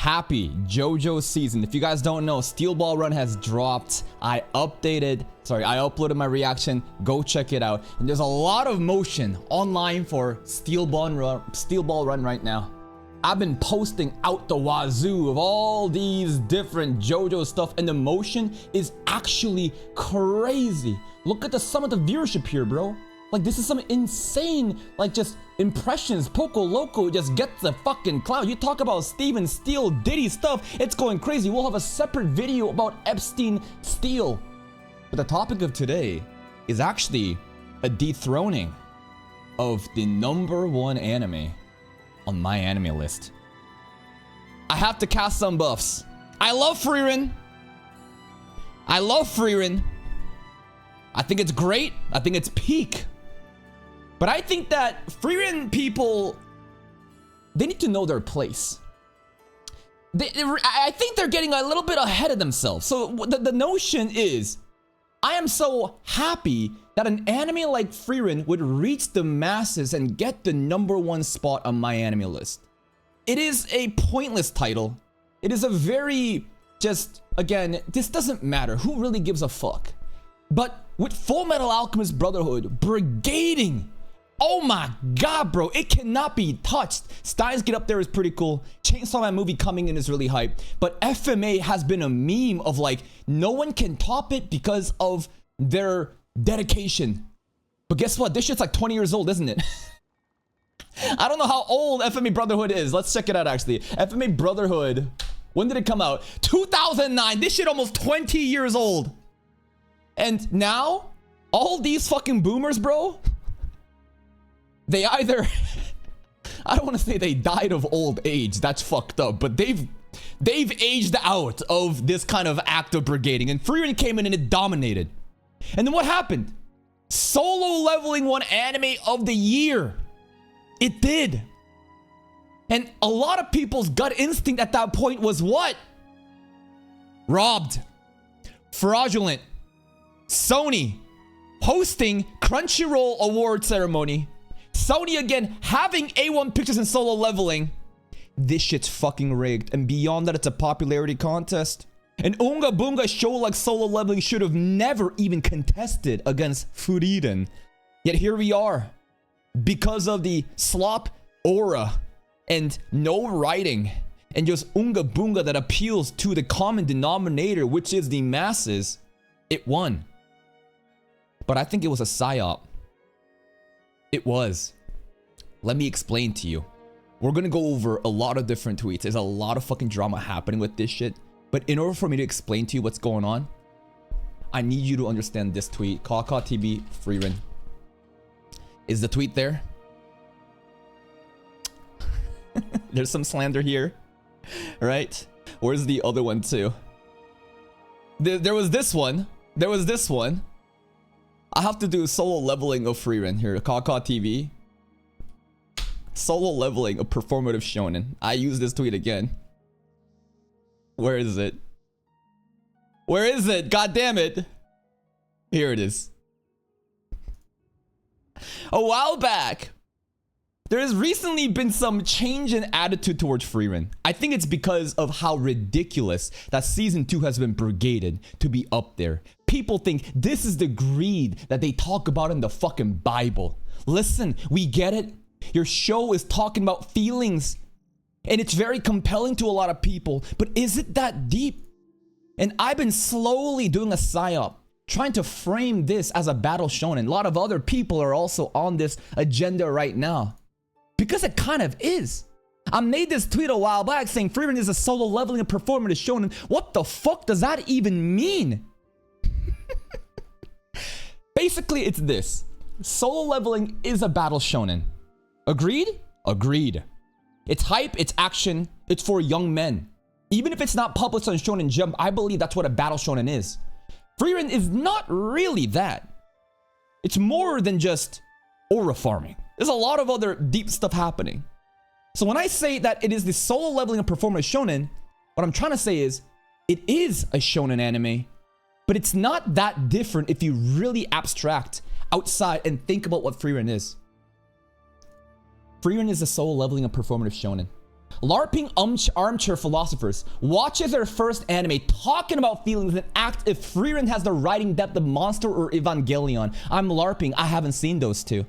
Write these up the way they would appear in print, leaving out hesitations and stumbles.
happy JoJo's season. If you guys don't know, Steel Ball Run has dropped. I uploaded my reaction. Go check it out. And there's a lot of motion online for Steel Ball Run right now. I've been posting out the wazoo of all these different JoJo stuff, and the motion is actually crazy. Look at some of the viewership here, bro. Like, this is some insane, like, just impressions. Poco Loco just gets the fucking cloud. You talk about Steven Steele, Diddy stuff, it's going crazy. We'll have a separate video about Epstein Steele. But the topic of today is actually a dethroning of the #1 anime on my anime list. I have to cast some buffs. I love Frieren. I think it's great. I think it's peak. But I think that Frieren people, they need to know their place. I think they're getting a little bit ahead of themselves. So the notion is, I am so happy that an anime like Frieren would reach the masses and get the #1 spot on my anime list. It is a pointless title. It is a very again, this doesn't matter. Who really gives a fuck? But with Full Metal Alchemist Brotherhood brigading, oh my god, bro, it cannot be touched. Steins Get Up There is pretty cool. Chainsaw Man movie coming in is really hype. But FMA has been a meme of like, no one can top it because of their dedication. But guess what? This shit's like 20 years old, isn't it? I don't know how old FMA Brotherhood is. Let's check it out, actually. FMA Brotherhood, when did it come out? 2009. This shit almost 20 years old. And now, all these fucking boomers, bro, they either, I don't want to say they died of old age, that's fucked up, but they've aged out of this kind of act of brigading, and Frieren came in and it dominated. And then what happened? Solo Leveling won Anime of the Year. It did. And a lot of people's gut instinct at that point was what? Robbed. Fraudulent. Sony hosting Crunchyroll award ceremony. Sony again having A1 Pictures in Solo Leveling. This shit's fucking rigged. And beyond that, it's a popularity contest. An Unga Bunga show like Solo Leveling should have never even contested against Frieren. Yet here we are. Because of the slop aura and no writing and just Unga Bunga that appeals to the common denominator, which is the masses, it won. But I think it was a psyop. It was. Let me explain to you. We're gonna go over a lot of different tweets. There's a lot of fucking drama happening with this shit. But in order for me to explain to you what's going on, I need you to understand this tweet. Kaka TB Frieren. Is the tweet there? There's some slander here. Right? Where's the other one too? There was this one. There was this one. I have to do Solo Leveling of Frieren here. Kaka TV. Solo Leveling of Performative Shonen. I use this tweet again. Where is it? Where is it? God damn it. Here it is. A while back, there has recently been some change in attitude towards Frieren. I think it's because of how ridiculous that season 2 has been brigaded to be up there. People think this is the greed that they talk about in the fucking Bible. Listen, we get it. Your show is talking about feelings, and it's very compelling to a lot of people, but is it that deep? And I've been slowly doing a psyop, trying to frame this as a battle shonen. A lot of other people are also on this agenda right now. Because it kind of is. I made this tweet a while back saying Frieren is a Solo Leveling and Performative shonen. What the fuck does that even mean? Basically, it's this. Solo Leveling is a battle shonen. Agreed? Agreed. It's hype, it's action, it's for young men. Even if it's not published on Shonen Jump, I believe that's what a battle shonen is. Frieren is not really that. It's more than just aura farming. There's a lot of other deep stuff happening. So when I say that it is the Solo Leveling and Performative shonen, what I'm trying to say is it is a shonen anime, but it's not that different if you really abstract outside and think about what Frieren is. Frieren is a Solo Leveling and Performative shonen. LARPing armchair philosophers watches their first anime talking about feelings and act if Frieren has the writing depth of Monster or Evangelion. I'm LARPing. I haven't seen those two.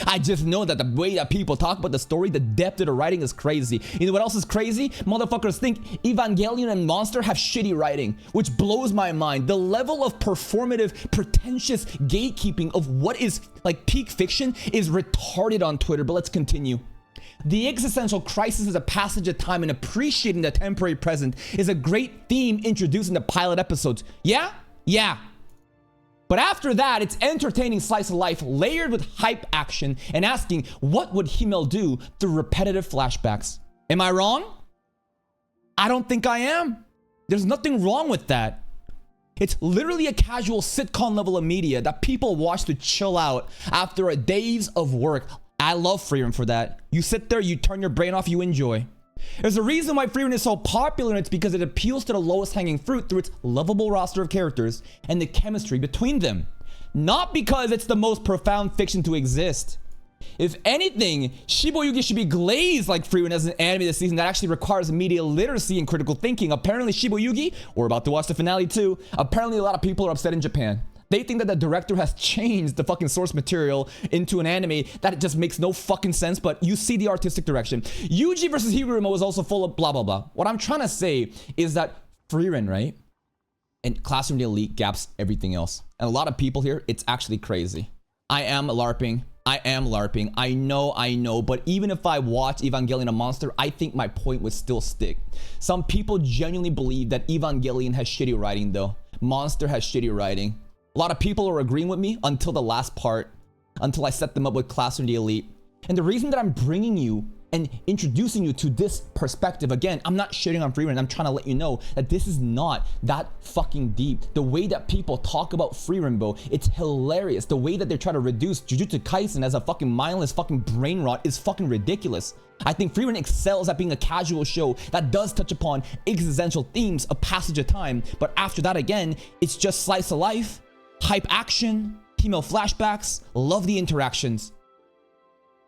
I just know that the way that people talk about the story, the depth of the writing is crazy. You know what else is crazy? Motherfuckers think Evangelion and Monster have shitty writing, which blows my mind. The level of performative, pretentious gatekeeping of what is like peak fiction is retarded on Twitter, but let's continue. The existential crisis is a passage of time, and appreciating the temporary present is a great theme introduced in the pilot episodes. Yeah? Yeah. But after that, it's entertaining slice of life layered with hype action and asking, what would Himmel do through repetitive flashbacks? Am I wrong? I don't think I am. There's nothing wrong with that. It's literally a casual sitcom level of media that people watch to chill out after a days of work. I love Frieren for that. You sit there, you turn your brain off, you enjoy. There's a reason why Frieren is so popular, and it's because it appeals to the lowest hanging fruit through its lovable roster of characters and the chemistry between them. Not because it's the most profound fiction to exist. If anything, Shiboyugi should be glazed like Frieren as an anime this season that actually requires media literacy and critical thinking. Apparently Shiboyugi, we're about to watch the finale too, apparently a lot of people are upset in Japan. They think that the director has changed the fucking source material into an anime that just makes no fucking sense, but you see the artistic direction. Yuji versus Higuruma was also full of blah, blah, blah. What I'm trying to say is that Frieren, right? And Classroom the Elite gaps everything else. And a lot of people here, it's actually crazy. I am LARPing. I know, but even if I watch Evangelion and Monster, I think my point would still stick. Some people genuinely believe that Evangelion has shitty writing though. Monster has shitty writing. A lot of people are agreeing with me until the last part, until I set them up with Classroom the Elite. And the reason that I'm bringing you and introducing you to this perspective, again, I'm not shitting on Frieren. I'm trying to let you know that this is not that fucking deep. The way that people talk about Frieren, bro, it's hilarious. The way that they try to reduce Jujutsu Kaisen as a fucking mindless fucking brain rot is fucking ridiculous. I think Frieren excels at being a casual show that does touch upon existential themes, a passage of time, but after that, again, it's just slice of life, hype action, female flashbacks, love the interactions.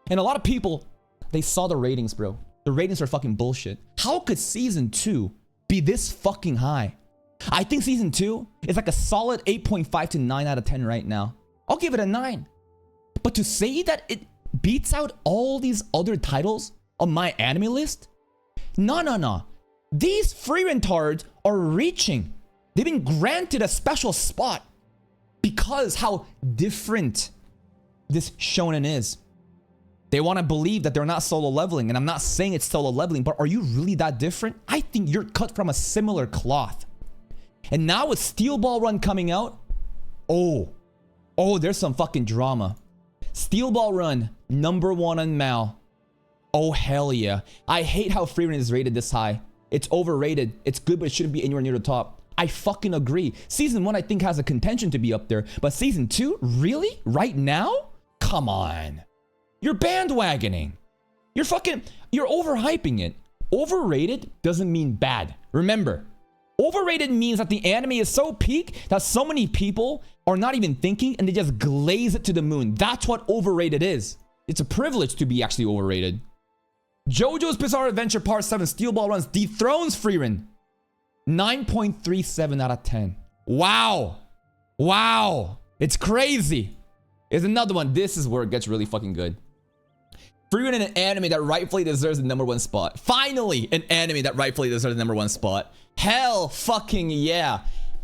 And a lot of people, they saw the ratings, bro. The ratings are fucking bullshit. How could season 2 be this fucking high? I think season 2 is like a solid 8.5 to 9 out of 10 right now. I'll give it a 9. But to say that it beats out all these other titles on my anime list? No. These Frieren tards are reaching. They've been granted a special spot because how different this shonen is. They want to believe that they're not solo leveling, and I'm not saying it's solo leveling, but are you really that different? I think you're cut from a similar cloth. And now with Steel Ball Run coming out, oh, there's some fucking drama. Steel Ball Run, #1 on Mal. Oh, hell yeah. I hate how Frieren is rated this high. It's overrated. It's good, but it shouldn't be anywhere near the top. I fucking agree. Season 1, I think, has a contention to be up there, but season 2, really? Right now? Come on. You're bandwagoning. You're overhyping it. Overrated doesn't mean bad. Remember, overrated means that the anime is so peak that so many people are not even thinking and they just glaze it to the moon. That's what overrated is. It's a privilege to be actually overrated. JoJo's Bizarre Adventure Part 7 Steel Ball Runs dethrones Frieren. 9.37 out of 10. Wow. It's crazy. Here's another one. This is where it gets really fucking good. Frieren in an anime that rightfully deserves the #1 spot. Finally, an anime that rightfully deserves the #1 spot. Hell fucking yeah.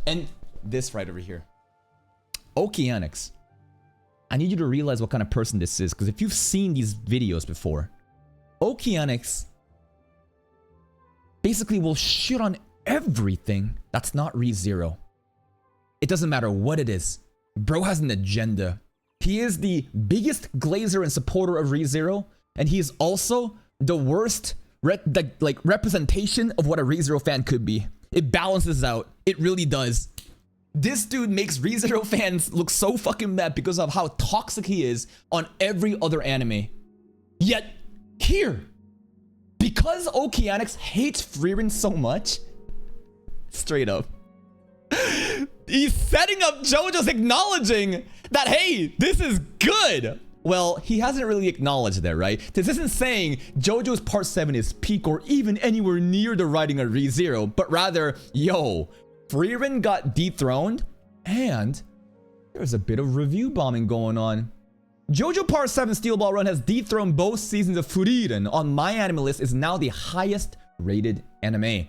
And this right over here. Okeanos. I need you to realize what kind of person this is, because if you've seen these videos before, Okeanos basically will shit on everything that's not ReZero. It doesn't matter what it is. Bro has an agenda. He is the biggest glazer and supporter of ReZero, and he is also the worst representation of what a ReZero fan could be. It balances out. It really does. This dude makes ReZero fans look so fucking mad because of how toxic he is on every other anime. Yet, here, because Okeanos hates Frieren so much, straight up, he's setting up JoJo's acknowledging that, hey, this is good. Well, he hasn't really acknowledged that, right? This isn't saying JoJo's Part 7 is peak or even anywhere near the writing of ReZero, but rather, yo, Frieren got dethroned, and there's a bit of review bombing going on. JoJo Part 7 Steel Ball Run has dethroned both seasons of Frieren on my anime list, is now the highest rated anime.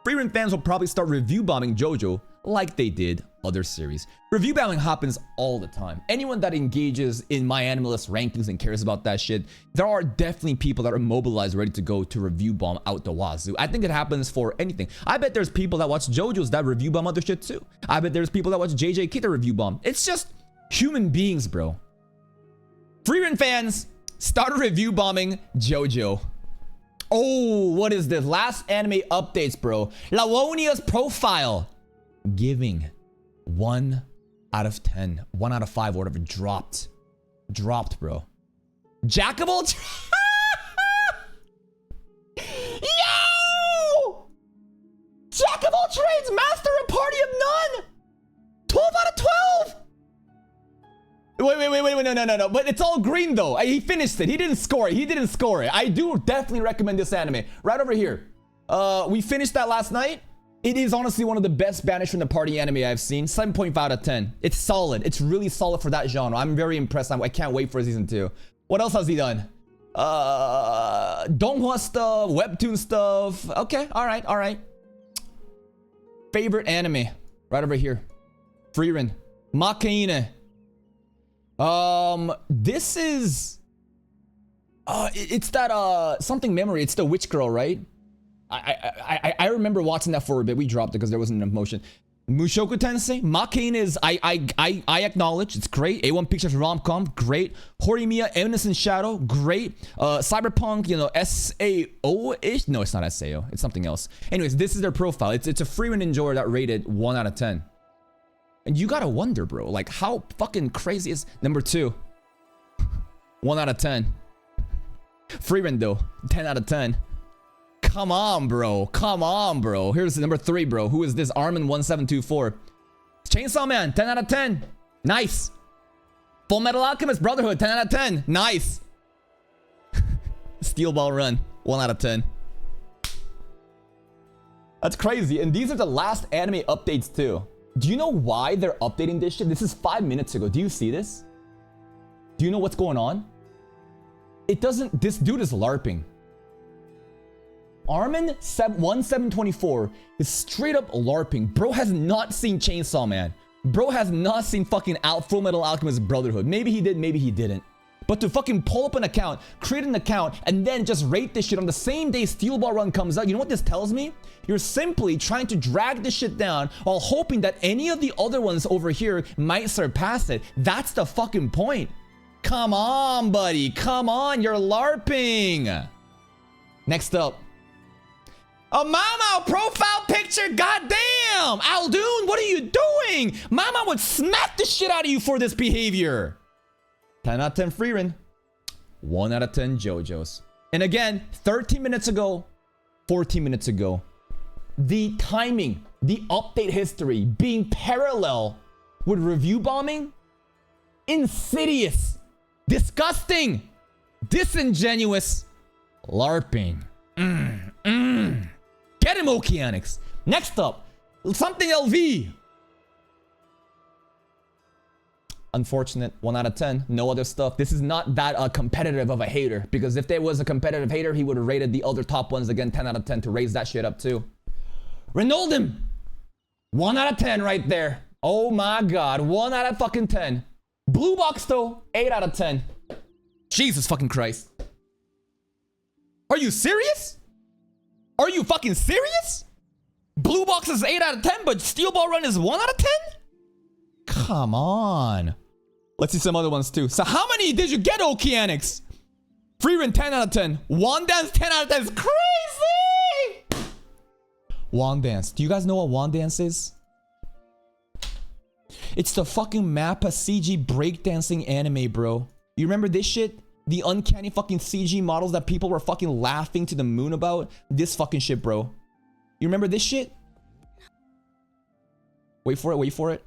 Frieren fans will probably start review bombing JoJo like they did other series. Review bombing happens all the time. Anyone that engages in my anime list rankings and cares about that shit, there are definitely people that are mobilized, ready to go to review bomb out the wazoo. I think it happens for anything. I bet there's people that watch JoJo's that review bomb other shit too. I bet there's people that watch JJ Kita review bomb. It's just human beings, bro. Frieren fans, start review bombing JoJo. Oh, what is this? Last anime updates, bro. Lawonia's profile giving 1 out of 10, 1 out of 5, whatever. Dropped, bro. Jack of all yo! Jack of all trades, master of party of none. 12 out of 12. Wait, no. But it's all green though. He finished it. He didn't score it. I do definitely recommend this anime. Right over here. We finished that last night. It is honestly one of the best banished from the party anime I've seen. 7.5 out of 10. It's solid. It's really solid for that genre. I'm very impressed. I can't wait for season 2. What else has he done? Donghua stuff, webtoon stuff. Okay, all right. Favorite anime, right over here. Frieren, Makaine. This is it's that something memory. It's the witch girl, right? I remember watching that for a bit. We dropped it because there wasn't enough motion. Mushoku Tensei, Makaine is I acknowledge it's great. A1 Pictures rom-com, great. Horimiya, Innocent Shadow, great. Cyberpunk, you know, SAO-ish. No, it's not SAO. It's something else. Anyways, this is their profile. It's a Frieren enjoyer that rated 1 out of 10. And you gotta wonder, bro, like how fucking crazy is number 2? 1 out of 10. Frieren though, 10 out of 10. Come on, bro. Here's number 3, bro. Who is this? Armin1724. Chainsaw Man, 10 out of 10. Nice. Full Metal Alchemist Brotherhood, 10 out of 10. Nice. Steel Ball Run, 1 out of 10. That's crazy. And these are the last anime updates too. Do you know why they're updating this shit? This is 5 minutes ago. Do you see this? Do you know what's going on? It doesn't... This dude is LARPing. Armin1724 is straight up LARPing. Bro has not seen Chainsaw Man. Bro has not seen fucking Full Metal Alchemist Brotherhood. Maybe he did, maybe he didn't. But to fucking pull up an account, create an account, and then just rate this shit on the same day Steel Ball Run comes out, you know what this tells me? You're simply trying to drag this shit down while hoping that any of the other ones over here might surpass it. That's the fucking point. Come on, buddy. Come on, you're LARPing. Next up. A Mama profile picture, goddamn! Aldoon, what are you doing? Mama would smack the shit out of you for this behavior. 10 out of 10 Frieren. 1 out of 10 JoJo's. And again, 13 minutes ago, 14 minutes ago, the timing, the update history being parallel with review bombing, insidious, disgusting, disingenuous, LARPing. Get him, Okeanics. Next up, something LV. Unfortunate, 1 out of 10. No other stuff. This is not that competitive of a hater, because if there was a competitive hater, he would have rated the other top ones again 10 out of 10 to raise that shit up too. Renaldum, 1 out of 10 right there. Oh my god, 1 out of fucking 10. Blue Box though, 8 out of 10. Jesus fucking Christ. Are you serious? Are you fucking serious? Blue Box is 8 out of 10, but Steel Ball Run is 1 out of 10? Come on. Let's see some other ones too. So how many did you get, Okeanics? Frieren, 10 out of 10. Wand Dance, 10 out of 10 is crazy! Wand Dance. Do you guys know what Wand Dance is? It's the fucking Mappa CG breakdancing anime, bro. You remember this shit? The uncanny fucking CG models that people were fucking laughing to the moon about? This fucking shit, bro. You remember this shit? Wait for it, wait for it.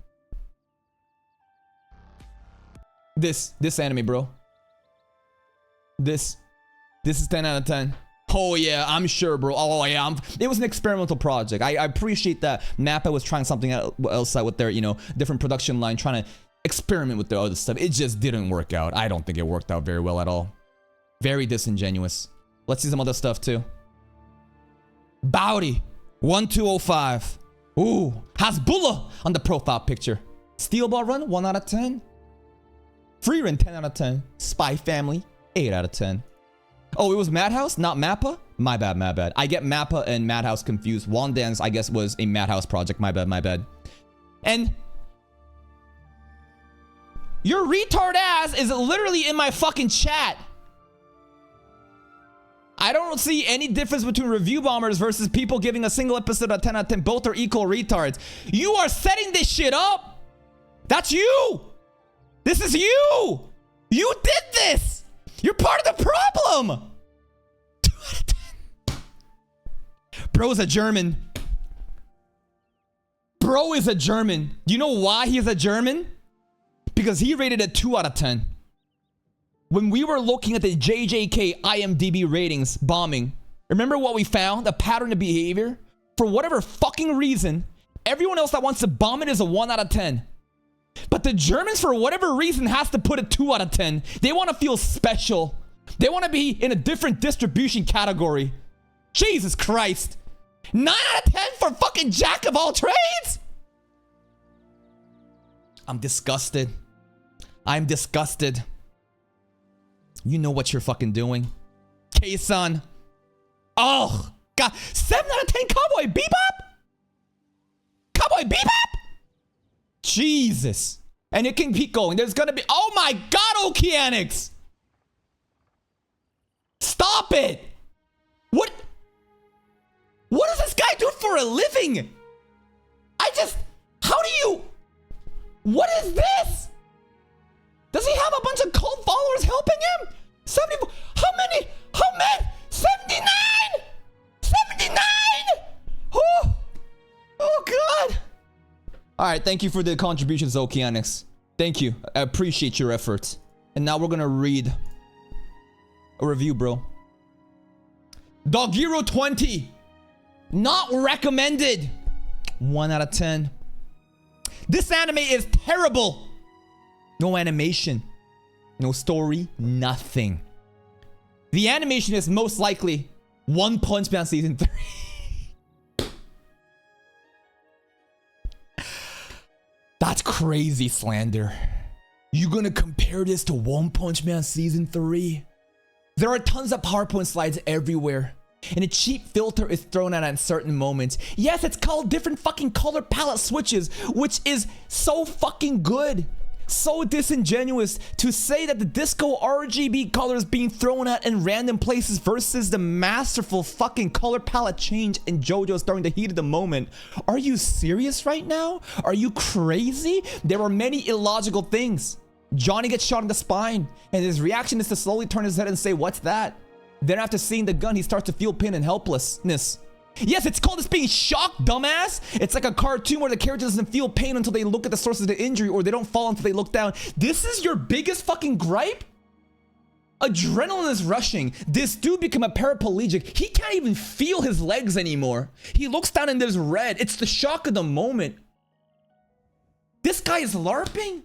This anime, bro. This is 10 out of 10. Oh yeah, I'm sure, bro. Oh yeah, it was an experimental project. I appreciate that Mappa was trying something else out with their, you know, different production line, trying to experiment with the other stuff. It just didn't work out. I don't think it worked out very well at all. Very disingenuous. Let's see some other stuff too. Bowdy 1205. Ooh, Hasbullah on the profile picture. Steel Ball Run 1 out of 10. Frieren 10 out of 10. Spy Family 8 out of 10. Oh, it was Madhouse, not Mappa? My bad, my bad. I get Mappa and Madhouse confused. Wandance, I guess, was a Madhouse project. My bad, my bad. And your retard ass is literally in my fucking chat. I don't see any difference between review bombers versus people giving a single episode a 10 out of 10. Both are equal retards. You are setting this shit up. That's you. This is you. You did this. You're part of the problem. 2 out of 10. Bro is a German. Bro is a German. Do you know why he is a German? Because he rated it 2 out of 10. When we were looking at the JJK IMDb ratings bombing, remember what we found? A pattern of behavior? For whatever fucking reason, everyone else that wants to bomb it is a 1 out of 10. But the Germans, for whatever reason, has to put it 2 out of 10. They want to feel special. They want to be in a different distribution category. Jesus Christ. 9 out of 10 for fucking jack of all trades? I'm disgusted. I'm disgusted. You know what you're fucking doing. K-san. Oh, God. 7 out of 10 Cowboy Bebop? Cowboy Bebop? Jesus. And it can keep going. There's gonna be... Oh my God, Okeanics! Stop it! What does this guy do for a living? How do you... What is this? Does he have a bunch of cult followers helping him? 74... How many? 79! 79! Oh God! Alright, thank you for the contributions, Okeanics. Thank you. I appreciate your efforts. And now we're gonna read a review, bro. Dogiro 20. Not recommended. 1 out of 10. This anime is terrible. No animation. No story. Nothing. The animation is most likely One Punch Man Season 3. That's crazy slander. You gonna compare this to One Punch Man Season 3? There are tons of PowerPoint slides everywhere, and a cheap filter is thrown out at certain moments. Yes, it's called different fucking color palette switches, which is so fucking good. So disingenuous to say that the disco RGB colors being thrown out in random places versus the masterful fucking color palette change in JoJo's during the heat of the moment. Are you serious right now? Are you crazy? There are many illogical things. Johnny gets shot in the spine, and his reaction is to slowly turn his head and say, "What's that?" Then after seeing the gun, he starts to feel pain and helplessness. Yes, it's called being shocked, dumbass. It's like a cartoon where the character doesn't feel pain until they look at the source of the injury, or they don't fall until they look down. This is your biggest fucking gripe? Adrenaline is rushing. This dude became a paraplegic. He can't even feel his legs anymore. He looks down and there's red. It's the shock of the moment. This guy is LARPing?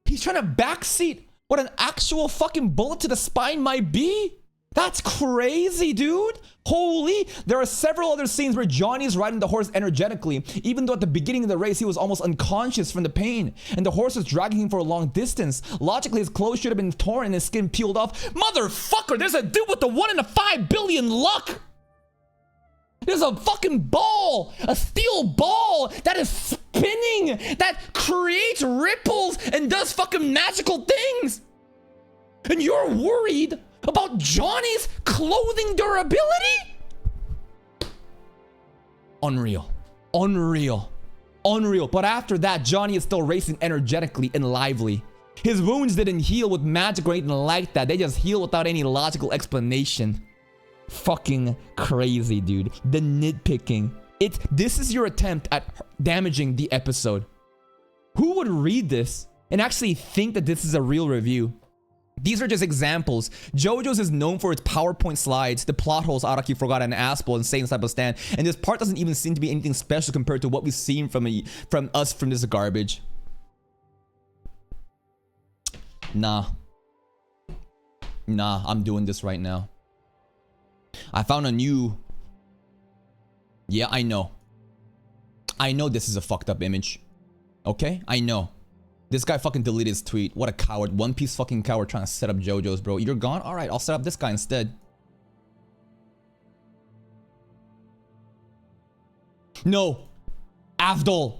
He's trying to backseat what an actual fucking bullet to the spine might be? That's crazy, dude. Holy. There are several other scenes where Johnny is riding the horse energetically, even though at the beginning of the race, he was almost unconscious from the pain, and the horse was dragging him for a long distance. Logically, his clothes should have been torn and his skin peeled off. Motherfucker, there's a dude with the 1 in 5 billion luck. There's a fucking ball, a steel ball that is spinning, that creates ripples and does fucking magical things. And you're worried about Johnny's clothing durability? Unreal. Unreal. Unreal. But after that, Johnny is still racing energetically and lively. His wounds didn't heal with magic or anything like that. They just heal without any logical explanation. Fucking crazy, dude. The nitpicking. This is your attempt at damaging the episode. Who would read this and actually think that this is a real review. These are just examples. JoJo's is known for its PowerPoint slides, the plot holes Araki forgot an asshole and insane type of stand, and this part doesn't even seem to be anything special compared to what we've seen from this garbage. Nah, I'm doing this right now. I found a new... Yeah, I know this is a fucked up image. Okay, I know. This guy fucking deleted his tweet. What a coward. One Piece fucking coward trying to set up JoJo's, bro. You're gone? Alright, I'll set up this guy instead. No. Avdol.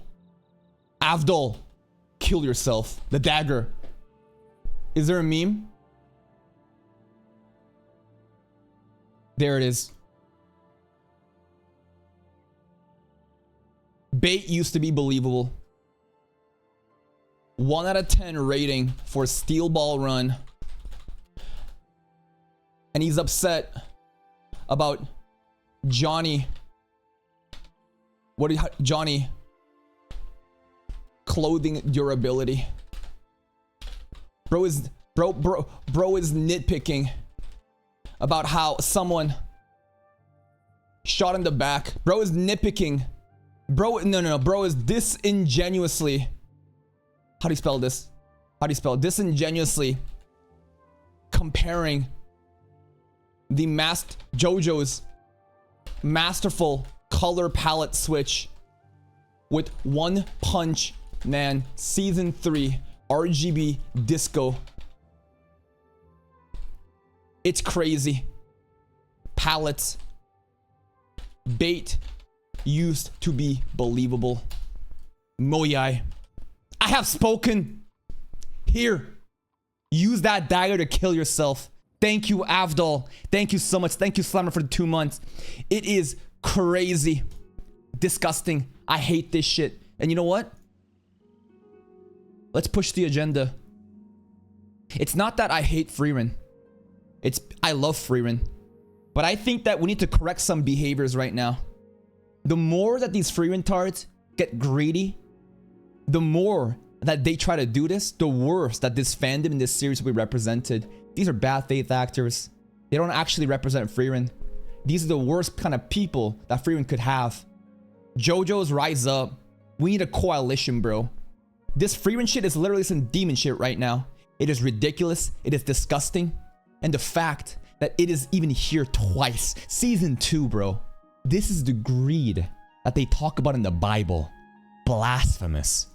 Kill yourself. The dagger. Is there a meme? There it is. Bait used to be believable. 1 out of 10 rating for Steel Ball Run. And he's upset about Johnny. Johnny clothing durability. Bro is nitpicking about how someone shot in the back. Bro is nitpicking. Bro is disingenuously... How do you spell this? Disingenuously comparing the JoJo's masterful color palette switch with One Punch Man Season 3 RGB Disco. It's crazy. Palettes. Bait used to be believable. Moyai. I have spoken. Here. Use that dagger to kill yourself. Thank you, Avdol. Thank you so much. Thank you, Slammer, for the 2 months. It is crazy. Disgusting. I hate this shit. And you know what? Let's push the agenda. It's not that I hate Frieren. I love Frieren. But I think that we need to correct some behaviors right now. The more that these Frieren tards get greedy, the more that they try to do this, the worse that this fandom in this series will be represented. These are bad faith actors. They don't actually represent Frieren. These are the worst kind of people that Frieren could have. JoJo's rise up. We need a coalition, bro. This Frieren shit is literally some demon shit right now. It is ridiculous. It is disgusting. And the fact that it is even here twice. Season 2, bro. This is the greed that they talk about in the Bible. Blasphemous.